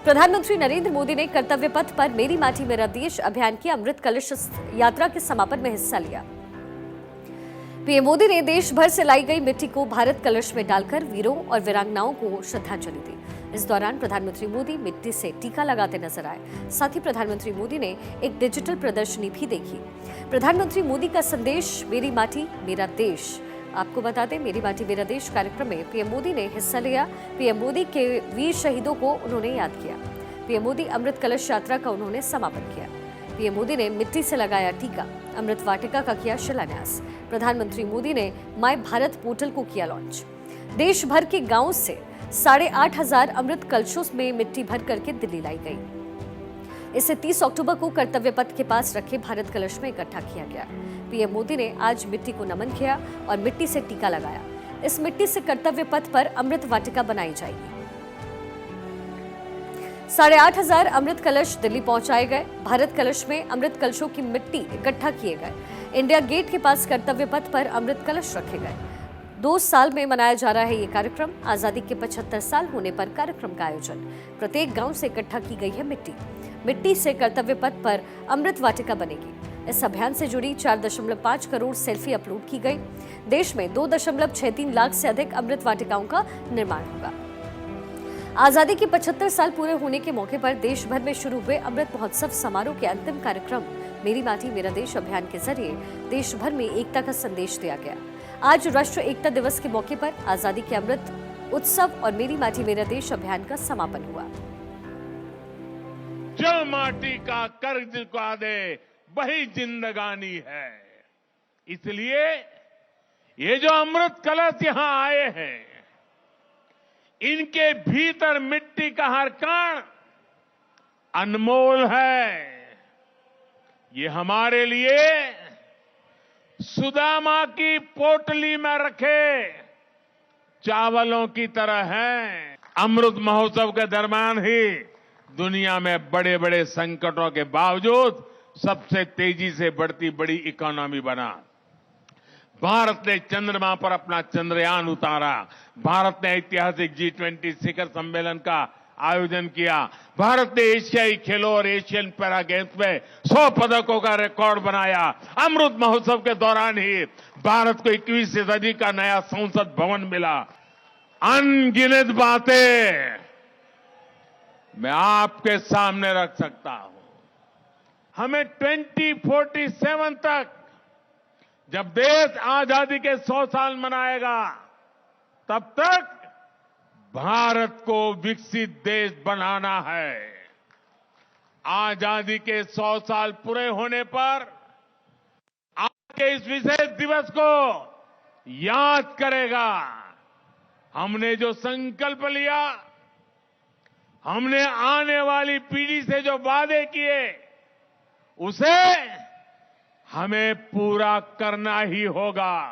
प्रधानमंत्री नरेंद्र मोदी ने कर्तव्य पथ पर मेरी माटी मेरा देश अभियान की अमृत कलश यात्रा के समापन में हिस्सा लिया। पीएम मोदी ने देश भर से लाई गई मिट्टी को भारत कलश में डालकर वीरों और वीरांगनाओं को श्रद्धांजलि दी। इस दौरान प्रधानमंत्री मोदी मिट्टी से टीका लगाते नजर आए। साथ ही प्रधानमंत्री मोदी ने एक डिजिटल प्रदर्शनी भी देखी। प्रधानमंत्री मोदी का संदेश मेरी माटी मेरा देश। आपको बता दें, मेरी माटी मेरा देश कार्यक्रम में पीएम मोदी ने हिस्सा लिया। पीएम मोदी के वीर शहीदों को उन्होंने याद किया। पीएम मोदी अमृत कलश यात्रा का उन्होंने समापन किया। पीएम मोदी ने मिट्टी से लगाया टीका, अमृत वाटिका का किया शिलान्यास। प्रधानमंत्री मोदी ने माय भारत पोर्टल को किया लॉन्च। देश भर के गांवों से 8,500 अमृत कलशों में मिट्टी भर करके दिल्ली लाई गई। इसे 30 अक्टूबर को कर्तव्य पथ के पास रखे भारत कलश में इकट्ठा किया गया। पीएम मोदी ने आज मिट्टी को नमन किया और मिट्टी से टीका लगाया। इस मिट्टी से कर्तव्य पथ पर अमृत वाटिका बनाई जाएगी। 8,500 अमृत कलश दिल्ली पहुंचाए गए। भारत कलश में अमृत कलशों की मिट्टी इकट्ठा किए गए। इंडिया गेट के पास कर्तव्य पथ पर अमृत कलश रखे गए। 2 साल में मनाया जा रहा है ये कार्यक्रम। आजादी के 75 साल होने पर कार्यक्रम का आयोजन। प्रत्येक गांव से इकट्ठा की गई है मिट्टी से कर्तव्य पथ पर अमृत वाटिका बनेगी। इस अभियान से जुड़ी 4.5 करोड़ सेल्फी अपलोड की गई। देश में 2.63 लाख से अधिक अमृत वाटिकाओं का निर्माण होगा। आजादी के 75 साल पूरे होने के मौके पर देश भर में शुरू हुए अमृत महोत्सव समारोह के अंतिम कार्यक्रम मेरी माटी मेरा देश अभियान के जरिए देश भर में एकता का संदेश दिया गया। आज राष्ट्रीय एकता दिवस के मौके पर आजादी के अमृत उत्सव और मेरी माटी मेरा देश अभियान का समापन हुआ। जो माटी का कर्ज चुका दे वही जिंदगानी है। इसलिए ये जो अमृत कलश यहां आए हैं, इनके भीतर मिट्टी का हर कण अनमोल है। ये हमारे लिए सुदामा की पोटली में रखे चावलों की तरह है। अमृत महोत्सव के दरमियान ही दुनिया में बड़े बड़े संकटों के बावजूद सबसे तेजी से बढ़ती बड़ी इकोनॉमी बना। भारत ने चंद्रमा पर अपना चंद्रयान उतारा। भारत ने ऐतिहासिक G20 शिखर सम्मेलन का आयोजन किया। भारत ने एशियाई खेलों और एशियन पैरा गेम्स में 100 पदकों का रिकॉर्ड बनाया। अमृत महोत्सव के दौरान ही भारत को 21वीं सदी का नया संसद भवन मिला। अनगिनत बातें मैं आपके सामने रख सकता हूं। हमें 2047 तक, जब देश आजादी के 100 साल मनाएगा, तब तक भारत को विकसित देश बनाना है। आजादी के 100 साल पूरे होने पर आज के इस विशेष दिवस को याद करेगा। हमने जो संकल्प लिया, हमने आने वाली पीढ़ी से जो वादे किए, उसे हमें पूरा करना ही होगा।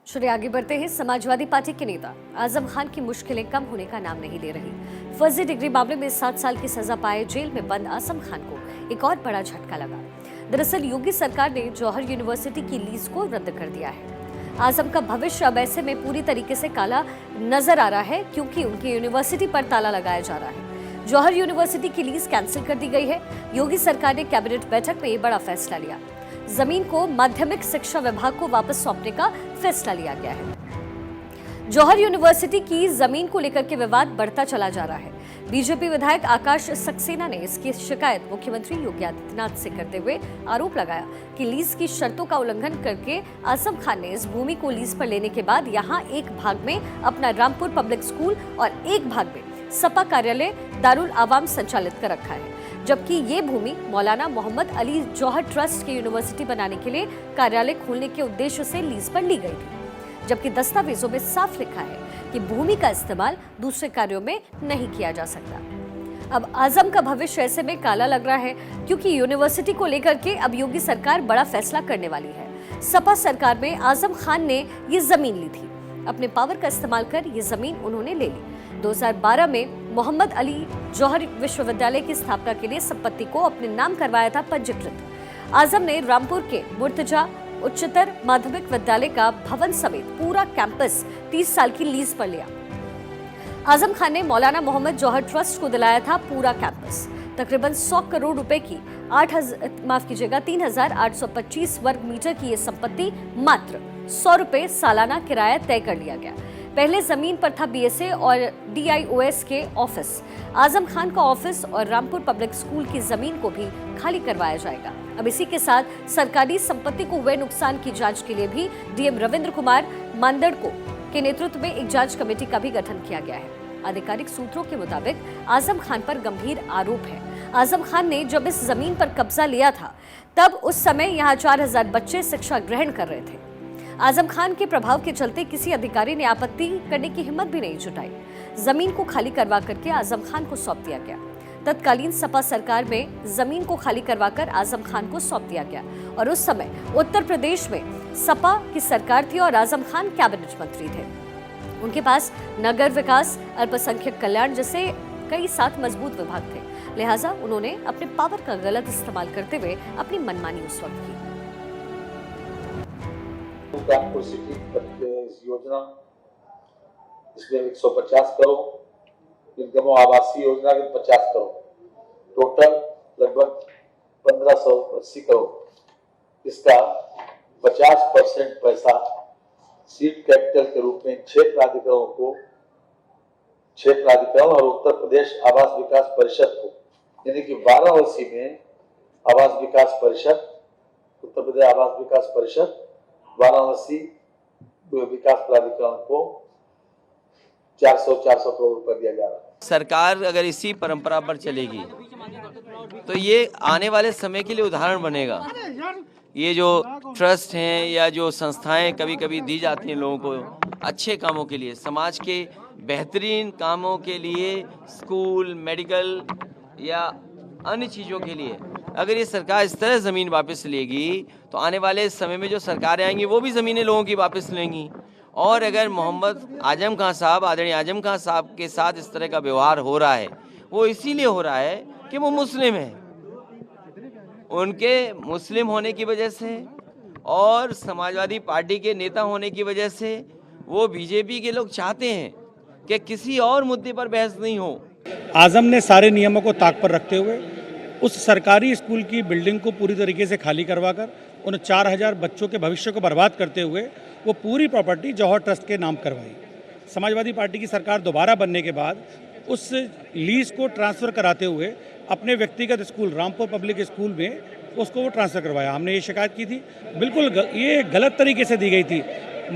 चलिए आगे बढ़ते हैं। समाजवादी पार्टी के नेता आजम खान की मुश्किलें कम होने का नाम नहीं ले रही। फर्जी डिग्री मामले में 7 साल की सजा पाए जेल में बंद आजम खान को एक और बड़ा झटका लगा। दरअसल योगी सरकार ने जौहर यूनिवर्सिटी की लीज को रद्द कर दिया है। आजम का भविष्य अब ऐसे में पूरी तरीके से काला नजर आ रहा है, क्योंकि उनकी यूनिवर्सिटी पर ताला लगाया जा रहा है। जौहर यूनिवर्सिटी की लीज कैंसिल कर दी गई है। योगी सरकार ने कैबिनेट बैठक में ये बड़ा फैसला लिया। जमीन को माध्यमिक शिक्षा विभाग को वापस सौंपने का फैसला लिया गया है। जौहर यूनिवर्सिटी की जमीन को लेकर के विवाद बढ़ता चला जा रहा है। बीजेपी विधायक आकाश सक्सेना ने इसकी शिकायत मुख्यमंत्री योगी आदित्यनाथ से करते हुए आरोप लगाया कि लीज की शर्तों का उल्लंघन करके आजम खान ने इस भूमि को लीज पर लेने के बाद यहां एक भाग में अपना रामपुर पब्लिक स्कूल और एक भाग में सपा कार्यालय दारुल आवाम संचालित कर रखा है, जबकि ये भूमि मौलाना मोहम्मद अली जौहर ट्रस्ट की यूनिवर्सिटी बनाने के लिए कार्यालय खोलने के उद्देश्य से लीज पर ली गई थी। जबकि दस्तावेजों में साफ लिखा है कि भूमि का इस्तेमाल दूसरे कार्यों में नहीं किया जा सकता। अब आजम का भविष्य ऐसे में काला लग रहा है, क्योंकि यूनिवर्सिटी को लेकर के अब योगी सरकार बड़ा फैसला करने वाली है। सपा सरकार में आजम खान ने ये जमीन ली थी। अपने पावर का इस्तेमाल कर ये जमीन उन्होंने ले ली। 2012 में मोहम्मद अली जौहर विश्वविद्यालय की स्थापना के लिए संपत्ति को अपने नाम करवाया था पंजीकृत। आजम ने रामपुर के मुर्तजा उच्चतर माध्यमिक विद्यालय का भवन समेत पूरा कैंपस 30 साल की लीज पर लिया। आजम खान ने मौलाना मोहम्मद जौहर ट्रस्ट को दिलाया था पूरा कैंपस। तकरीबन 100 करोड़ रुपए की 3,825 वर्ग मीटर की ये संपत्ति मात्र 100 रुपए सालाना किराया तय कर लिया गया। पहले जमीन पर था बीएसए और डीआईओएस के ऑफिस। आजम खान का ऑफिस और रामपुर पब्लिक स्कूल की जमीन को भी खाली करवाया जाएगा। अब इसी के साथ सरकारी संपत्ति को हुए नुकसान की जांच के लिए भी डीएम रविंद्र कुमार मांदड़को के नेतृत्व में एक जांच कमेटी का भी गठन किया गया है। आधिकारिक सूत्रों के मुताबिक आजम खान पर गंभीर आरोप है। आजम खान ने जब इस जमीन पर कब्जा लिया था तब उस समय यहाँ 4000 बच्चे शिक्षा ग्रहण कर रहे थे। आजम खान के प्रभाव के चलते किसी अधिकारी ने आपत्ति करने की हिम्मत भी नहीं जुटाई। जमीन को खाली करवा करके आजम खान को सौंप दिया गया। तत्कालीन सपा सरकार में जमीन को खाली करवाकर आजम खान को सौंप दिया गया और उस समय उत्तर प्रदेश में सपा की सरकार थी और आजम खान कैबिनेट मंत्री थे। उनके पास नगर विकास, अल्पसंख्यक कल्याण जैसे कई 7 मजबूत विभाग थे। लिहाजा उन्होंने अपने पावर का गलत इस्तेमाल करते हुए अपनी मनमानी उस वक्त की। कानपुर सिटी इस योजना इसमें 150 करोड़, इनकम आवासीय योजना के 50 करोड़, टोटल लगभग 1580 करोड़। इसका 50% पैसा सीड कैपिटल के रूप में 6 प्राधिकरण और उत्तर प्रदेश आवास विकास परिषद को, यानी कि वाराणसी में आवास विकास परिषद, उत्तर प्रदेश आवास विकास परिषद, वाराणसी विकास प्राधिकरण को 400 करोड़ रुपए दिया जा रहा है। सरकार अगर इसी परंपरा पर चलेगी तो ये आने वाले समय के लिए उदाहरण बनेगा। ये जो ट्रस्ट हैं या जो संस्थाएं कभी कभी दी जाती हैं लोगों को अच्छे कामों के लिए, समाज के बेहतरीन कामों के लिए, स्कूल, मेडिकल या अन्य चीज़ों के लिए, अगर ये सरकार इस तरह ज़मीन वापस लेगी तो आने वाले समय में जो सरकारें आएंगी वो भी ज़मीनें लोगों की वापस लेंगी। और अगर मोहम्मद आजम खान साहब, आदरणीय आजम खान साहब के साथ इस तरह का व्यवहार हो रहा है, वो इसीलिए हो रहा है कि वो मुस्लिम हैं। उनके मुस्लिम होने की वजह से और समाजवादी पार्टी के नेता होने की वजह से वो बीजेपी के लोग चाहते हैं कि किसी और मुद्दे पर बहस नहीं हो। आजम ने सारे नियमों को ताक पर रखते हुए उस सरकारी स्कूल की बिल्डिंग को पूरी तरीके से खाली करवाकर उन 4000 बच्चों के भविष्य को बर्बाद करते हुए वो पूरी प्रॉपर्टी जौहर ट्रस्ट के नाम करवाई। समाजवादी पार्टी की सरकार दोबारा बनने के बाद उस लीज को ट्रांसफ़र कराते हुए अपने व्यक्तिगत स्कूल रामपुर पब्लिक स्कूल में उसको वो ट्रांसफ़र करवाया। हमने ये शिकायत की थी, बिल्कुल ये गलत तरीके से दी गई थी।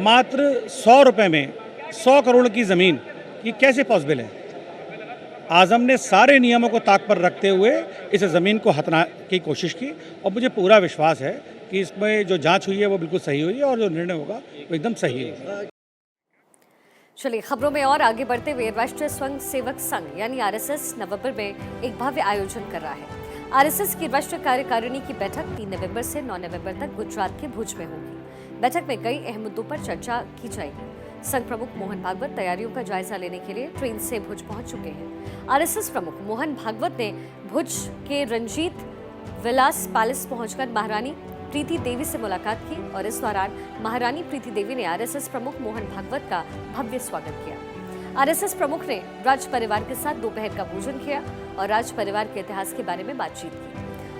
मात्र 100 रुपये में 100 करोड़ की ज़मीन, ये कैसे पॉसिबल है? आजम ने सारे नियमों को ताक पर रखते हुए इस ज़मीन को हथना की कोशिश की और मुझे पूरा विश्वास है कि इसमें जो जांच हुई है वो बिल्कुल सही हुई है और जो निर्णय होगा वो एकदम सही है। चलिए खबरों में और आगे बढ़ते हुए राष्ट्रीय स्वयं सेवक संघ यानी आरएसएस नवंबर में एक भव्य आयोजन कर रहा है। आरएसएस की राष्ट्रीय कार्यकारिणी की बैठक 3 नवंबर से 9 नवंबर तक गुजरात के भुज में होगी। बैठक में कई अहम मुद्दों पर चर्चा की जाएगी। संघ प्रमुख मोहन भागवत तैयारियों का जायजा लेने के लिए ट्रेन से भुज पहुंच चुके हैं। आरएसएस प्रमुख मोहन भागवत ने भुज के रंजीत विलास पैलेस पहुंचकर महारानी प्रीति देवी से मुलाकात की और इस दौरान महारानी प्रीति देवी ने आरएसएस प्रमुख मोहन भागवत का भव्य स्वागत किया। आरएसएस प्रमुख ने राज परिवार के साथ दोपहर का भोजन किया और राज परिवार के इतिहास के बारे में बातचीत की।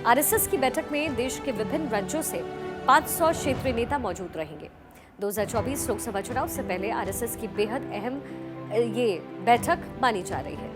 आरएसएस की बैठक में देश के विभिन्न राज्यों से 500 क्षेत्रीय नेता मौजूद रहेंगे। 2024 लोकसभा चुनाव से पहले आरएसएस की बेहद अहम ये बैठक मानी जा रही है।